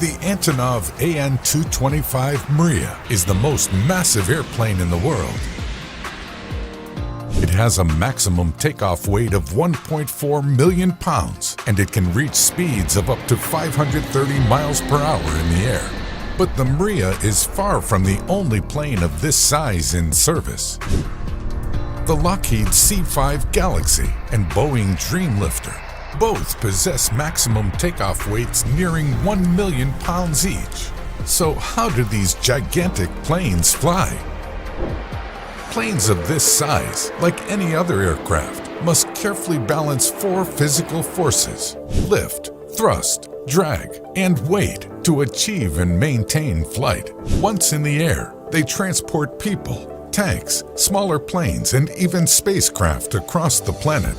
The Antonov AN-225 Mriya is the most massive airplane in the world. It has a maximum takeoff weight of 1.4 million pounds, and it can reach speeds of up to 530 miles per hour in the air. But the Mriya is far from the only plane of this size in service. The Lockheed C-5 Galaxy and Boeing Dreamlifter both possess maximum takeoff weights nearing 1 million pounds each. So how do these gigantic planes fly? Planes of this size, like any other aircraft, must carefully balance 4 physical forces: lift, thrust, drag, and weight to achieve and maintain flight. Once in the air, they transport people, tanks, smaller planes, and even spacecraft across the planet.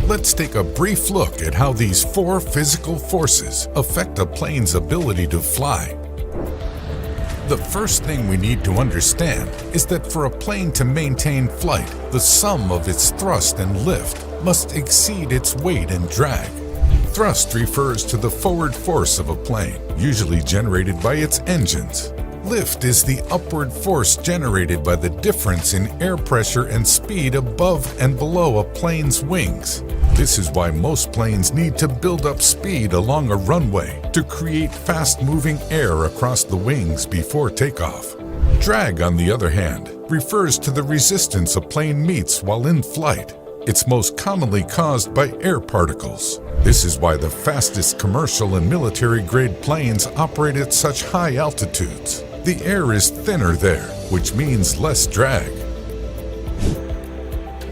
Let's take a brief look at how these 4 physical forces affect a plane's ability to fly. The first thing we need to understand is that for a plane to maintain flight, the sum of its thrust and lift must exceed its weight and drag. Thrust refers to the forward force of a plane, usually generated by its engines. Lift is the upward force generated by the difference in air pressure and speed above and below a plane's wings. This is why most planes need to build up speed along a runway to create fast-moving air across the wings before takeoff. Drag, on the other hand, refers to the resistance a plane meets while in flight. It's most commonly caused by air particles. This is why the fastest commercial and military-grade planes operate at such high altitudes. The air is thinner there, which means less drag.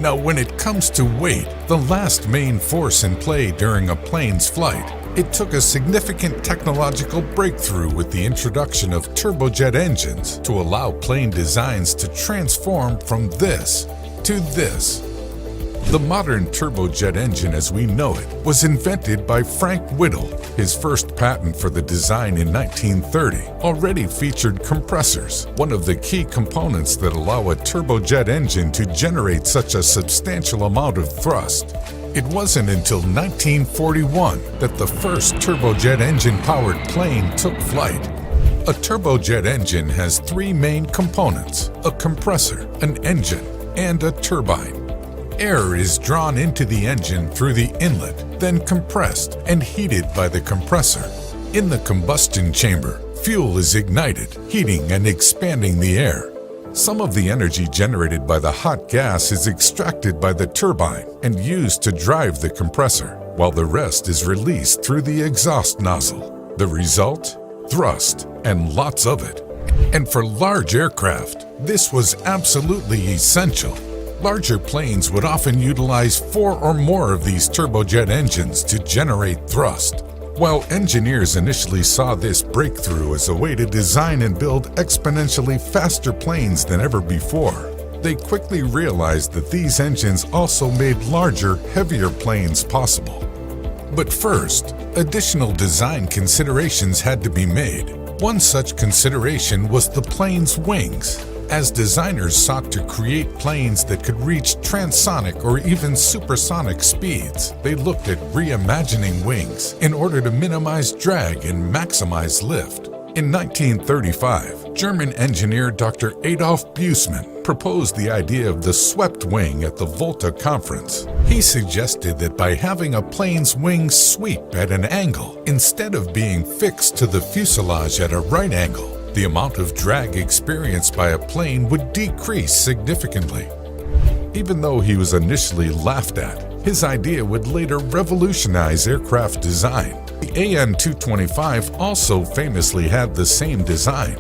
Now, when it comes to weight, the last main force in play during a plane's flight, it took a significant technological breakthrough with the introduction of turbojet engines to allow plane designs to transform from this to this. The modern turbojet engine as we know it was invented by Frank Whittle. His first patent for the design in 1930 already featured compressors, one of the key components that allow a turbojet engine to generate such a substantial amount of thrust. It wasn't until 1941 that the first turbojet engine-powered plane took flight. A turbojet engine has 3 main components: a compressor, an engine, and a turbine. Air is drawn into the engine through the inlet, then compressed and heated by the compressor. In the combustion chamber, fuel is ignited, heating and expanding the air. Some of the energy generated by the hot gas is extracted by the turbine and used to drive the compressor, while the rest is released through the exhaust nozzle. The result? Thrust, and lots of it. And for large aircraft, this was absolutely essential. Larger planes would often utilize 4 or more of these turbojet engines to generate thrust. While engineers initially saw this breakthrough as a way to design and build exponentially faster planes than ever before, they quickly realized that these engines also made larger, heavier planes possible. But first, additional design considerations had to be made. One such consideration was the plane's wings. As designers sought to create planes that could reach transonic or even supersonic speeds, they looked at reimagining wings in order to minimize drag and maximize lift. In 1935, German engineer Dr. Adolf Busemann proposed the idea of the swept wing at the Volta conference. He suggested that by having a plane's wings sweep at an angle, instead of being fixed to the fuselage at a right angle, the amount of drag experienced by a plane would decrease significantly. Even though he was initially laughed at, his idea would later revolutionize aircraft design. The AN-225 also famously had the same design.